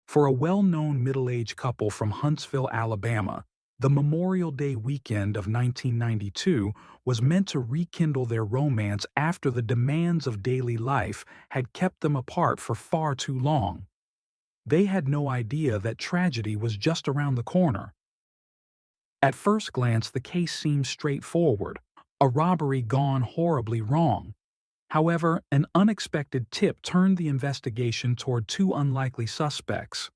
For a well-known middle-aged couple from Huntsville, Alabama, the Memorial Day weekend of 1992 was meant to rekindle their romance after the demands of daily life had kept them apart for far too long. They had no idea that tragedy was just around the corner. At first glance, the case seemed straightforward, a robbery gone horribly wrong. However, an unexpected tip turned the investigation toward two unlikely suspects.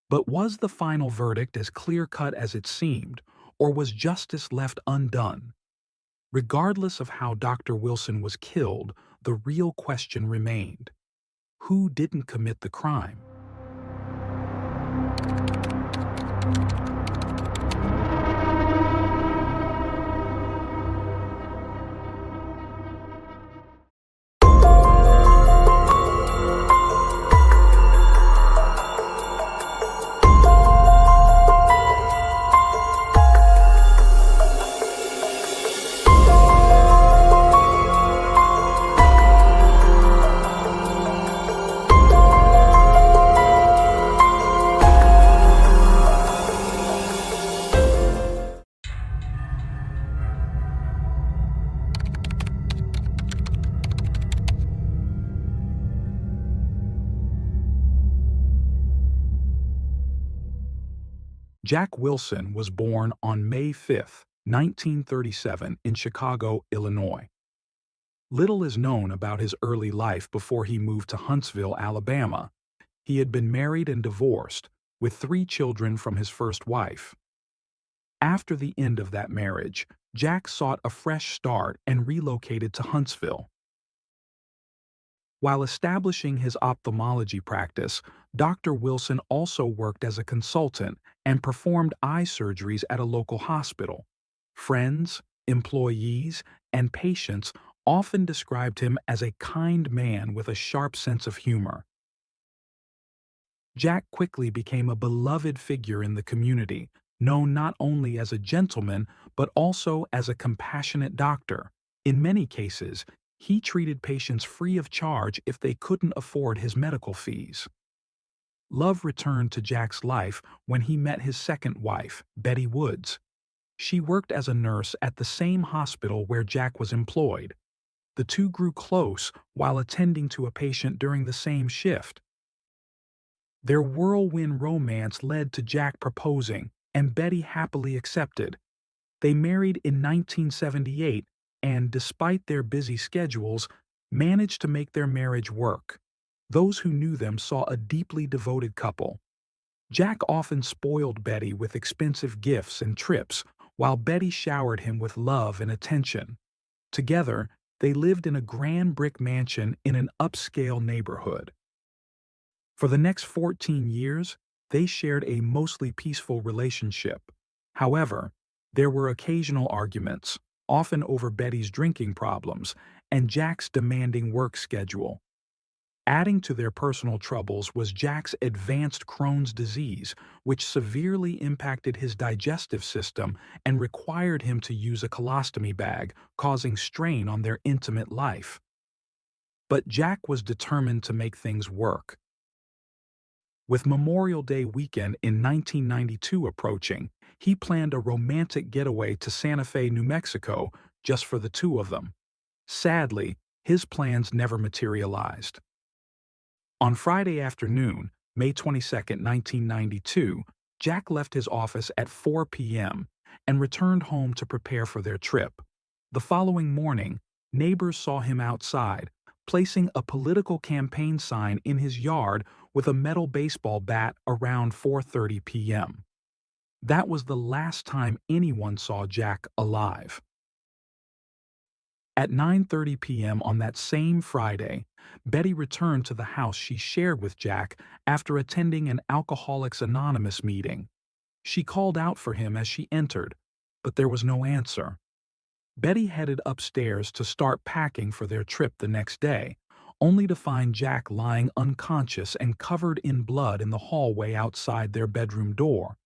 But was the final verdict as clear-cut as it seemed, or was justice left undone? Regardless of how Dr. Wilson was killed, the real question remained: who didn't commit the crime? Jack Wilson was born on May 5, 1937, in Chicago, Illinois. Little is known about his early life before he moved to Huntsville, Alabama. He had been married and divorced, with 3 children from his first wife. After the end of that marriage, Jack sought a fresh start and relocated to Huntsville. While establishing his ophthalmology practice, Dr. Wilson also worked as a consultant and performed eye surgeries at a local hospital. Friends, employees, and patients often described him as a kind man with a sharp sense of humor. Jack quickly became a beloved figure in the community, known not only as a gentleman but also as a compassionate doctor. In many cases, he treated patients free of charge if they couldn't afford his medical fees. Love returned to Jack's life when he met his second wife, Betty Woods. She worked as a nurse at the same hospital where Jack was employed. The two grew close while attending to a patient during the same shift. Their whirlwind romance led to Jack proposing, and Betty happily accepted. They married in 1978 and, despite their busy schedules, managed to make their marriage work. Those who knew them saw a deeply devoted couple. Jack often spoiled Betty with expensive gifts and trips, while Betty showered him with love and attention. Together, they lived in a grand brick mansion in an upscale neighborhood. For the next 14 years, they shared a mostly peaceful relationship. However, there were occasional arguments, often over Betty's drinking problems and Jack's demanding work schedule. Adding to their personal troubles was Jack's advanced Crohn's disease, which severely impacted his digestive system and required him to use a colostomy bag, causing strain on their intimate life. But Jack was determined to make things work. With Memorial Day weekend in 1992 approaching, he planned a romantic getaway to Santa Fe, New Mexico, just for the two of them. Sadly, his plans never materialized. On Friday afternoon, May 22, 1992, Jack left his office at 4 p.m. and returned home to prepare for their trip. The following morning, neighbors saw him outside, placing a political campaign sign in his yard with a metal baseball bat around 4:30 p.m. That was the last time anyone saw Jack alive. At 9:30 p.m. on that same Friday, Betty returned to the house she shared with Jack after attending an Alcoholics Anonymous meeting. She called out for him as she entered, but there was no answer. Betty headed upstairs to start packing for their trip the next day, only to find Jack lying unconscious and covered in blood in the hallway outside their bedroom door.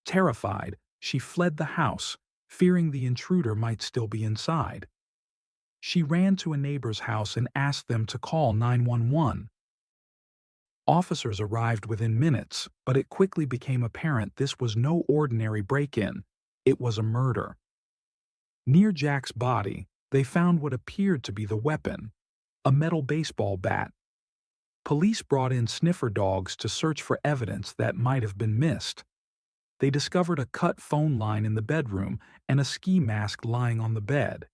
Terrified, she fled the house, fearing the intruder might still be inside. She ran to a neighbor's house and asked them to call 911. Officers arrived within minutes, but it quickly became apparent this was no ordinary break-in. It was a murder. Near Jack's body, they found what appeared to be the weapon, a metal baseball bat. Police brought in sniffer dogs to search for evidence that might have been missed. They discovered a cut phone line in the bedroom and a ski mask lying on the bed.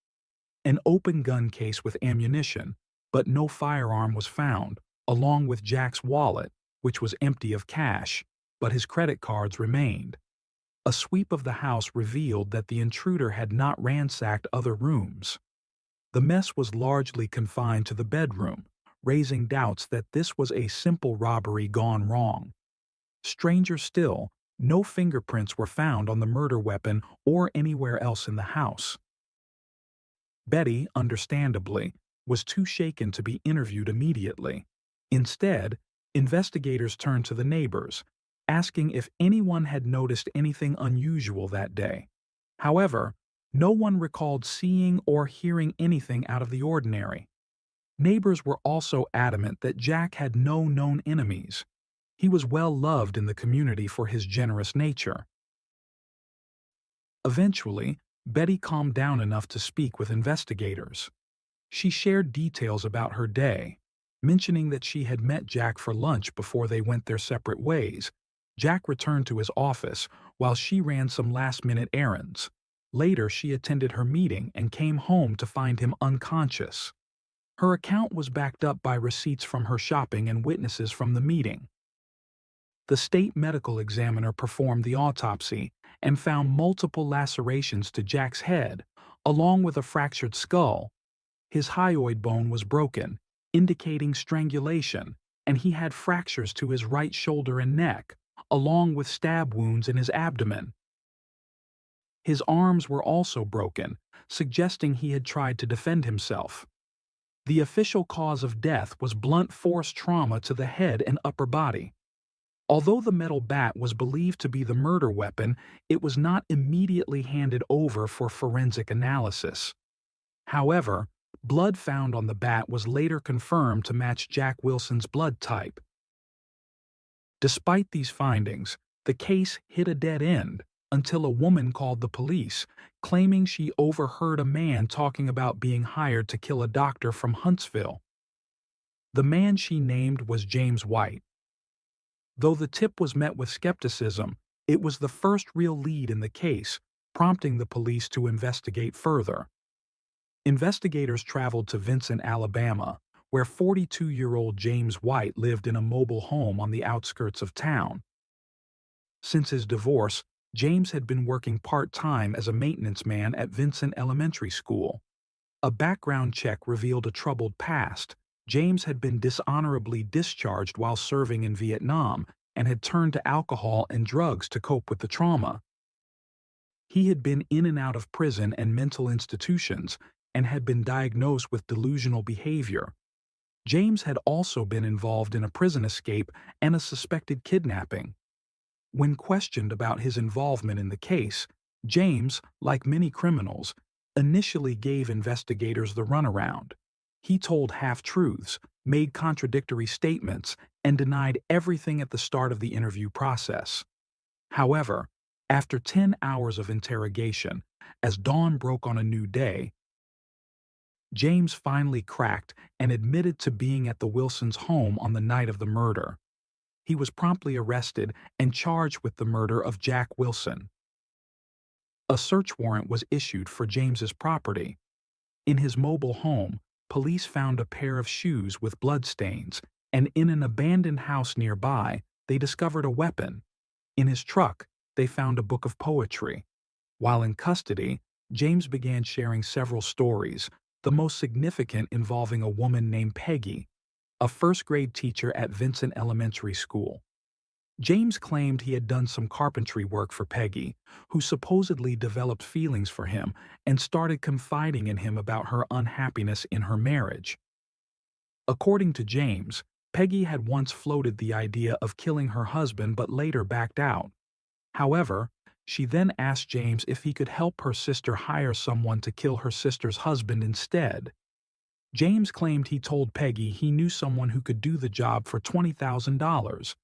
An open gun case with ammunition, but no firearm was found, along with Jack's wallet, which was empty of cash, but his credit cards remained. A sweep of the house revealed that the intruder had not ransacked other rooms. The mess was largely confined to the bedroom, raising doubts that this was a simple robbery gone wrong. Stranger still, no fingerprints were found on the murder weapon or anywhere else in the house. Betty, understandably, was too shaken to be interviewed immediately. Instead, investigators turned to the neighbors, asking if anyone had noticed anything unusual that day. However, no one recalled seeing or hearing anything out of the ordinary. Neighbors were also adamant that Jack had no known enemies. He was well loved in the community for his generous nature. Eventually, Betty calmed down enough to speak with investigators. She shared details about her day, mentioning that she had met Jack for lunch before they went their separate ways. Jack returned to his office while she ran some last-minute errands. Later, she attended her meeting and came home to find him unconscious. Her account was backed up by receipts from her shopping and witnesses from the meeting. The state medical examiner performed the autopsy and found multiple lacerations to Jack's head, along with a fractured skull. His hyoid bone was broken, indicating strangulation, and he had fractures to his right shoulder and neck, along with stab wounds in his abdomen. His arms were also broken, suggesting he had tried to defend himself. The official cause of death was blunt force trauma to the head and upper body. Although the metal bat was believed to be the murder weapon, it was not immediately handed over for forensic analysis. However, blood found on the bat was later confirmed to match Jack Wilson's blood type. Despite these findings, the case hit a dead end until a woman called the police, claiming she overheard a man talking about being hired to kill a doctor from Huntsville. The man she named was James White. Though the tip was met with skepticism, it was the first real lead in the case, prompting the police to investigate further. Investigators traveled to Vincent, Alabama, where 42-year-old James White lived in a mobile home on the outskirts of town. Since his divorce, James had been working part-time as a maintenance man at Vincent Elementary School. A background check revealed a troubled past. James had been dishonorably discharged while serving in Vietnam and had turned to alcohol and drugs to cope with the trauma. He had been in and out of prison and mental institutions and had been diagnosed with delusional behavior. James had also been involved in a prison escape and a suspected kidnapping. When questioned about his involvement in the case, James, like many criminals, initially gave investigators the runaround. He told half-truths, made contradictory statements, and denied everything at the start of the interview process. However, after 10 hours of interrogation, as dawn broke on a new day, James finally cracked and admitted to being at the Wilsons' home on the night of the murder. He was promptly arrested and charged with the murder of Jack Wilson. A search warrant was issued for James's property. In his mobile home, police found a pair of shoes with bloodstains, and in an abandoned house nearby, they discovered a weapon. In his truck, they found a book of poetry. While in custody, James began sharing several stories, the most significant involving a woman named Peggy, a first-grade teacher at Vincent Elementary School. James claimed he had done some carpentry work for Peggy, who supposedly developed feelings for him and started confiding in him about her unhappiness in her marriage. According to James, Peggy had once floated the idea of killing her husband but later backed out. However, she then asked James if he could help her sister hire someone to kill her sister's husband instead. James claimed he told Peggy he knew someone who could do the job for $20,000,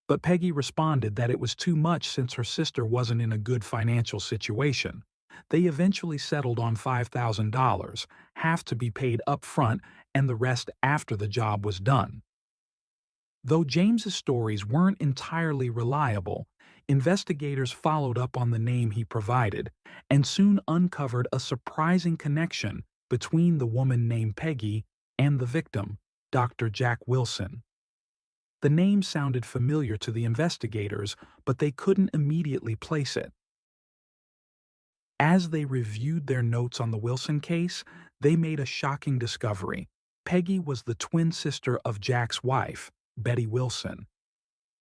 but Peggy responded that it was too much since her sister wasn't in a good financial situation. They eventually settled on $5,000, half to be paid up front and the rest after the job was done. Though James's stories weren't entirely reliable, investigators followed up on the name he provided and soon uncovered a surprising connection between the woman named Peggy and the victim, Dr. Jack Wilson. The name sounded familiar to the investigators, but they couldn't immediately place it. As they reviewed their notes on the Wilson case, they made a shocking discovery. Peggy was the twin sister of Jack's wife, Betty Wilson.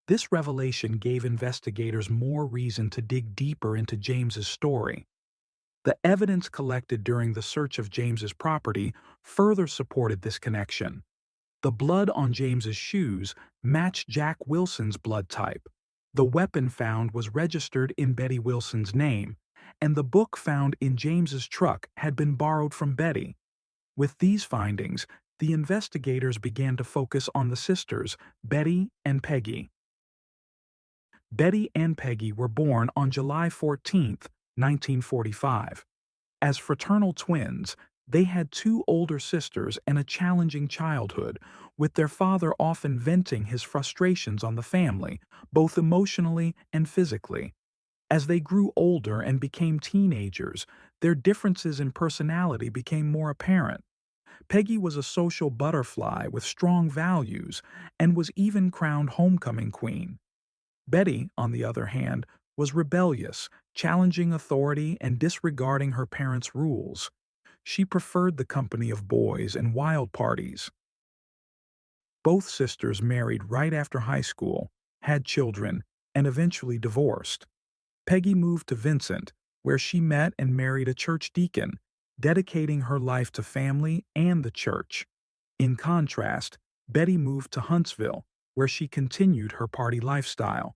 This revelation gave investigators more reason to dig deeper into James's story. The evidence collected during the search of James's property further supported this connection. The blood on James's shoes matched Jack Wilson's blood type. The weapon found was registered in Betty Wilson's name, and the book found in James's truck had been borrowed from Betty. With these findings, the investigators began to focus on the sisters, Betty and Peggy. Betty and Peggy were born on July 14, 1945. As fraternal twins, they had two older sisters and a challenging childhood, with their father often venting his frustrations on the family, both emotionally and physically. As they grew older and became teenagers, their differences in personality became more apparent. Peggy was a social butterfly with strong values and was even crowned homecoming queen. Betty, on the other hand, was rebellious, challenging authority and disregarding her parents' rules. She preferred the company of boys and wild parties. Both sisters married right after high school, had children, and eventually divorced. Peggy moved to Vincent, where she met and married a church deacon, dedicating her life to family and the church. In contrast, Betty moved to Huntsville, where she continued her party lifestyle.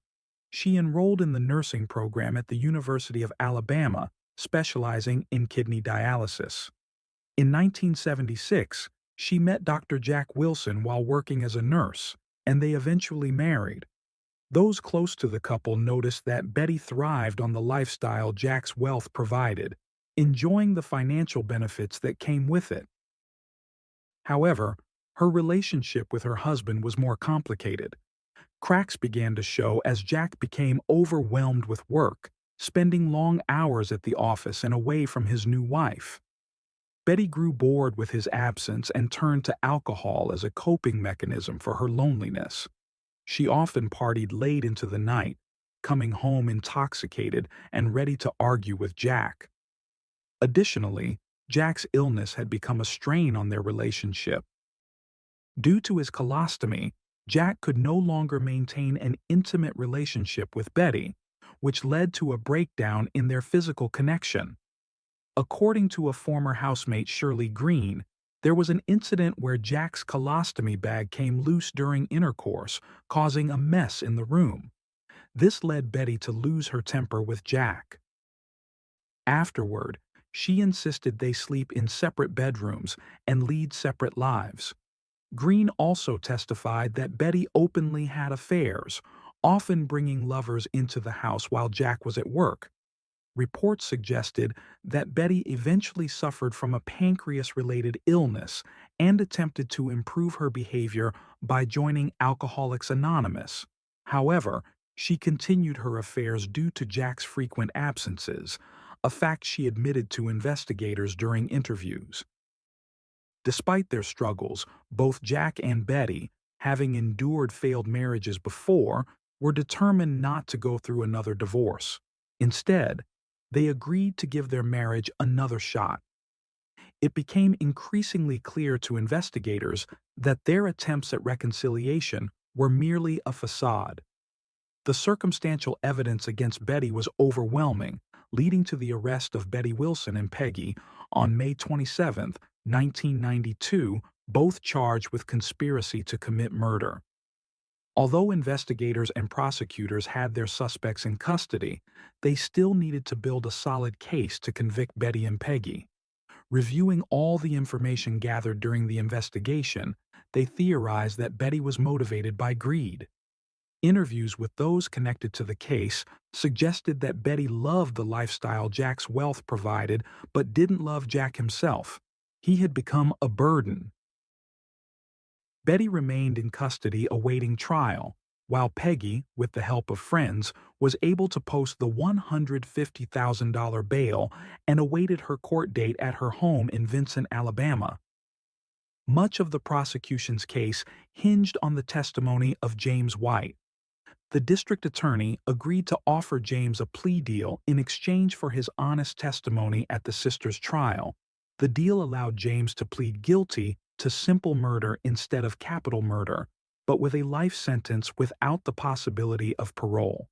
She enrolled in the nursing program at the University of Alabama, specializing in kidney dialysis. In 1976, she met Dr. Jack Wilson while working as a nurse, and they eventually married. Those close to the couple noticed that Betty thrived on the lifestyle Jack's wealth provided, enjoying the financial benefits that came with it. However, her relationship with her husband was more complicated. Cracks began to show as Jack became overwhelmed with work, spending long hours at the office and away from his new wife. Betty grew bored with his absence and turned to alcohol as a coping mechanism for her loneliness. She often partied late into the night, coming home intoxicated and ready to argue with Jack. Additionally, Jack's illness had become a strain on their relationship. Due to his colostomy, Jack could no longer maintain an intimate relationship with Betty, which led to a breakdown in their physical connection. According to a former housemate, Shirley Green, there was an incident where Jack's colostomy bag came loose during intercourse, causing a mess in the room. This led Betty to lose her temper with Jack. Afterward, she insisted they sleep in separate bedrooms and lead separate lives. Green also testified that Betty openly had affairs, often bringing lovers into the house while Jack was at work. Reports suggested that Betty eventually suffered from a pancreas-related illness and attempted to improve her behavior by joining Alcoholics Anonymous. However, she continued her affairs due to Jack's frequent absences, a fact she admitted to investigators during interviews. Despite their struggles, both Jack and Betty, having endured failed marriages before, were determined not to go through another divorce. Instead, they agreed to give their marriage another shot. It became increasingly clear to investigators that their attempts at reconciliation were merely a facade. The circumstantial evidence against Betty was overwhelming, leading to the arrest of Betty Wilson and Peggy on May 27, 1992, both charged with conspiracy to commit murder. Although investigators and prosecutors had their suspects in custody, they still needed to build a solid case to convict Betty and Peggy. Reviewing all the information gathered during the investigation, they theorized that Betty was motivated by greed. Interviews with those connected to the case suggested that Betty loved the lifestyle Jack's wealth provided but didn't love Jack himself. He had become a burden. Betty remained in custody awaiting trial, while Peggy, with the help of friends, was able to post the $150,000 bail and awaited her court date at her home in Vincent, Alabama. Much of the prosecution's case hinged on the testimony of James White. The district attorney agreed to offer James a plea deal in exchange for his honest testimony at the sisters' trial. The deal allowed James to plead guilty to simple murder instead of capital murder, but with a life sentence without the possibility of parole.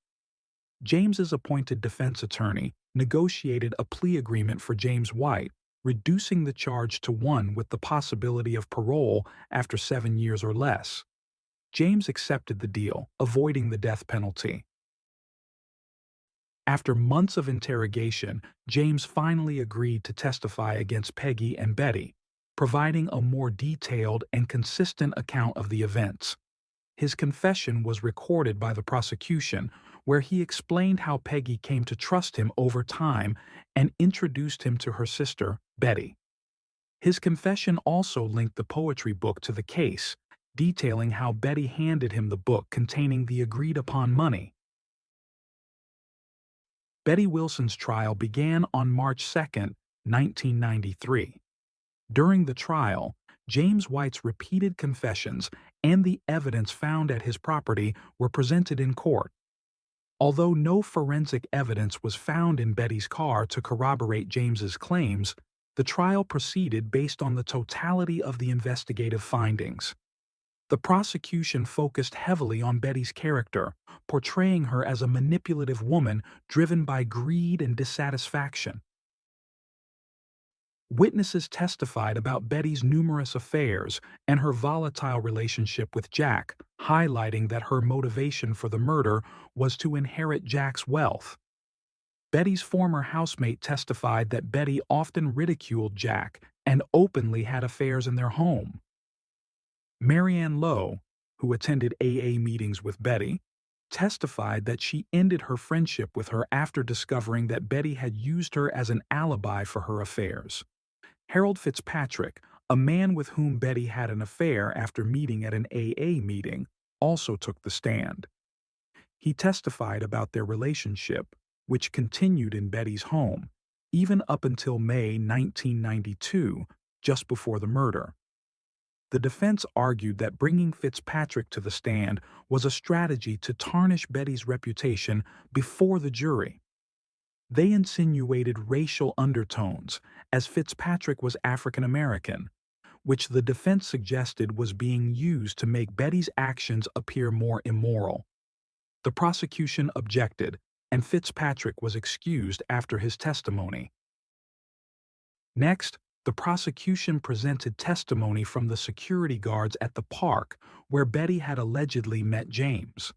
James's appointed defense attorney negotiated a plea agreement for James White, reducing the charge to one with the possibility of parole after 7 years or less. James accepted the deal, avoiding the death penalty. After months of interrogation, James finally agreed to testify against Peggy and Betty, providing a more detailed and consistent account of the events. His confession was recorded by the prosecution, where he explained how Peggy came to trust him over time and introduced him to her sister, Betty. His confession also linked the poetry book to the case, detailing how Betty handed him the book containing the agreed-upon money. Betty Wilson's trial began on March 2, 1993. During the trial, James White's repeated confessions and the evidence found at his property were presented in court. Although no forensic evidence was found in Betty's car to corroborate James's claims, the trial proceeded based on the totality of the investigative findings. The prosecution focused heavily on Betty's character, portraying her as a manipulative woman driven by greed and dissatisfaction. Witnesses testified about Betty's numerous affairs and her volatile relationship with Jack, highlighting that her motivation for the murder was to inherit Jack's wealth. Betty's former housemate testified that Betty often ridiculed Jack and openly had affairs in their home. Marianne Lowe, who attended AA meetings with Betty, testified that she ended her friendship with her after discovering that Betty had used her as an alibi for her affairs. Harold Fitzpatrick, a man with whom Betty had an affair after meeting at an AA meeting, also took the stand. He testified about their relationship, which continued in Betty's home, even up until May 1992, just before the murder. The defense argued that bringing Fitzpatrick to the stand was a strategy to tarnish Betty's reputation before the jury. They insinuated racial undertones, as Fitzpatrick was African American, which the defense suggested was being used to make Betty's actions appear more immoral. The prosecution objected, and Fitzpatrick was excused after his testimony. Next, the prosecution presented testimony from the security guards at the park where Betty had allegedly met James.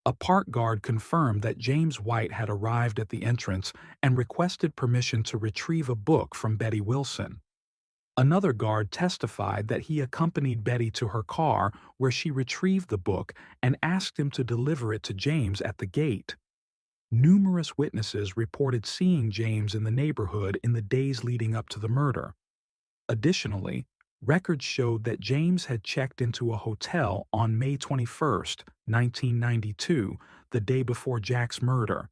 A park guard confirmed that James White had arrived at the entrance and requested permission to retrieve a book from Betty Wilson. Another guard testified that he accompanied Betty to her car where she retrieved the book and asked him to deliver it to James at the gate. Numerous witnesses reported seeing James in the neighborhood in the days leading up to the murder. Additionally, records showed that James had checked into a hotel on May 21, 1992, the day before Jack's murder.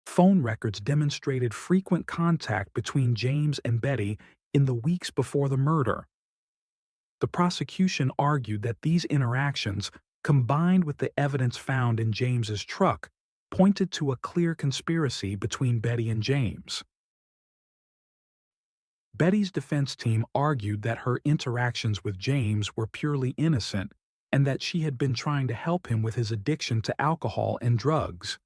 Phone records demonstrated frequent contact between James and Betty in the weeks before the murder. The prosecution argued that these interactions, combined with the evidence found in James's truck, pointed to a clear conspiracy between Betty and James. Betty's defense team argued that her interactions with James were purely innocent and that she had been trying to help him with his addiction to alcohol and drugs.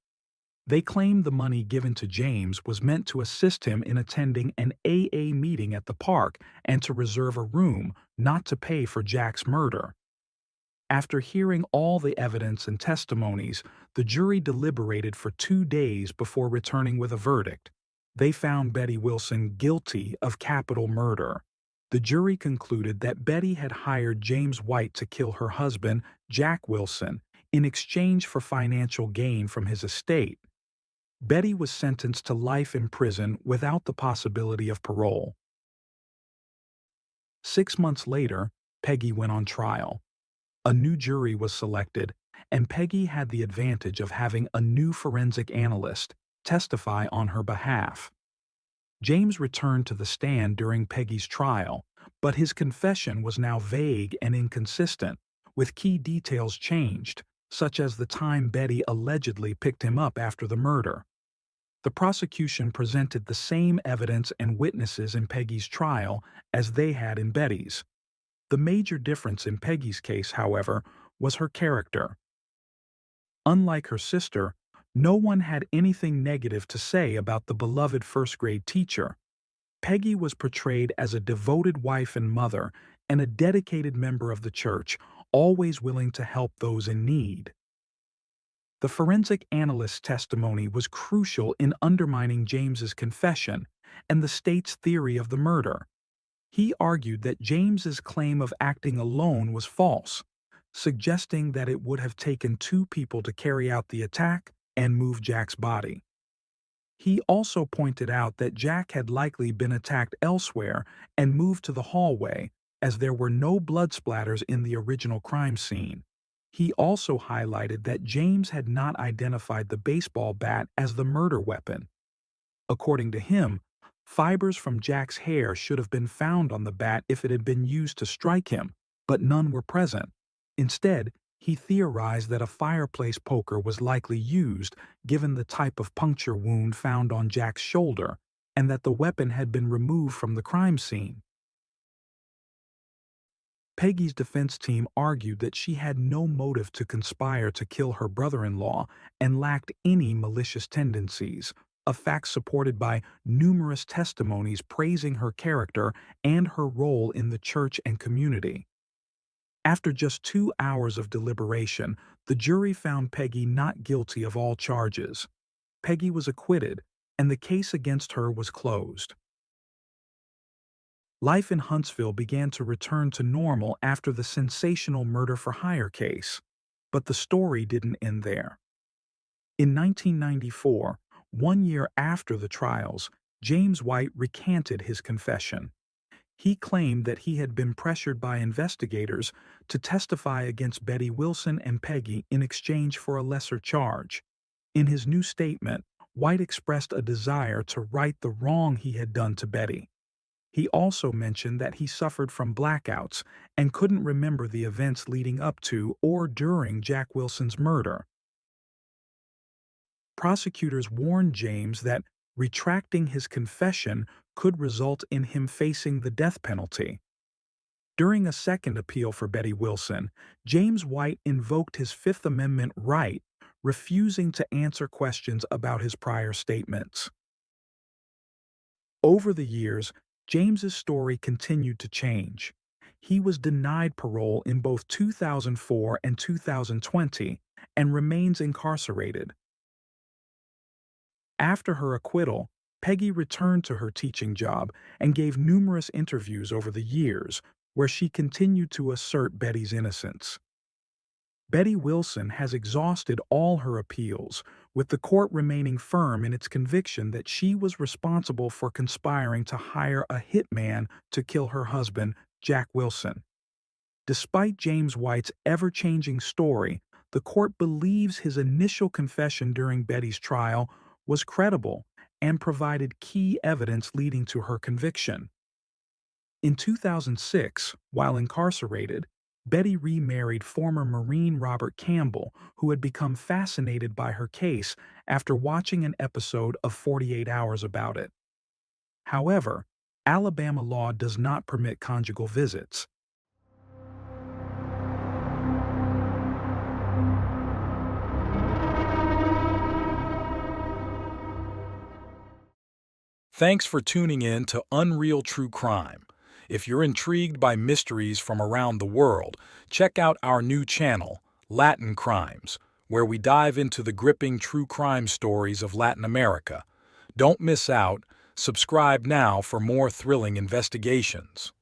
They claimed the money given to James was meant to assist him in attending an AA meeting at the park and to reserve a room, not to pay for Jack's murder. After hearing all the evidence and testimonies, the jury deliberated for 2 days before returning with a verdict. They found Betty Wilson guilty of capital murder. The jury concluded that Betty had hired James White to kill her husband, Jack Wilson, in exchange for financial gain from his estate. Betty was sentenced to life in prison without the possibility of parole. 6 months later, Peggy went on trial. A new jury was selected, and Peggy had the advantage of having a new forensic analyst testify on her behalf. James returned to the stand during Peggy's trial, but his confession was now vague and inconsistent, with key details changed, such as the time Betty allegedly picked him up after the murder. The prosecution presented the same evidence and witnesses in Peggy's trial as they had in Betty's. The major difference in Peggy's case, however, was her character. Unlike her sister, no one had anything negative to say about the beloved first-grade teacher. Peggy was portrayed as a devoted wife and mother and a dedicated member of the church, always willing to help those in need. The forensic analyst's testimony was crucial in undermining James's confession and the state's theory of the murder. He argued that James's claim of acting alone was false, suggesting that it would have taken two people to carry out the attack and move Jack's body. He also pointed out that Jack had likely been attacked elsewhere and moved to the hallway, as there were no blood splatters in the original crime scene. He also highlighted that James had not identified the baseball bat as the murder weapon. According to him, fibers from Jack's hair should have been found on the bat if it had been used to strike him, but none were present. Instead, he theorized that a fireplace poker was likely used, given the type of puncture wound found on Jack's shoulder, and that the weapon had been removed from the crime scene. Peggy's defense team argued that she had no motive to conspire to kill her brother-in-law and lacked any malicious tendencies, a fact supported by numerous testimonies praising her character and her role in the church and community. After just 2 hours of deliberation, the jury found Peggy not guilty of all charges. Peggy was acquitted, and the case against her was closed. Life in Huntsville began to return to normal after the sensational murder-for-hire case. But the story didn't end there. In 1994, 1 year after the trials, James White recanted his confession. He claimed that he had been pressured by investigators to testify against Betty Wilson and Peggy in exchange for a lesser charge. In his new statement, White expressed a desire to right the wrong he had done to Betty. He also mentioned that he suffered from blackouts and couldn't remember the events leading up to or during Jack Wilson's murder. Prosecutors warned James that retracting his confession could result in him facing the death penalty. During a second appeal for Betty Wilson, James White invoked his Fifth Amendment right, refusing to answer questions about his prior statements. Over the years, James's story continued to change. He was denied parole in both 2004 and 2020 and remains incarcerated. After her acquittal, Peggy returned to her teaching job and gave numerous interviews over the years, where she continued to assert Betty's innocence. Betty Wilson has exhausted all her appeals, with the court remaining firm in its conviction that she was responsible for conspiring to hire a hitman to kill her husband, Jack Wilson. Despite James White's ever-changing story, the court believes his initial confession during Betty's trial was credible and provided key evidence leading to her conviction. In 2006, while incarcerated, Betty remarried former Marine Robert Campbell, who had become fascinated by her case after watching an episode of 48 Hours about it. However, Alabama law does not permit conjugal visits. Thanks for tuning in to Unreal True Crime. If you're intrigued by mysteries from around the world, check out our new channel, Latin Crimes, where we dive into the gripping true crime stories of Latin America. Don't miss out. Subscribe now for more thrilling investigations.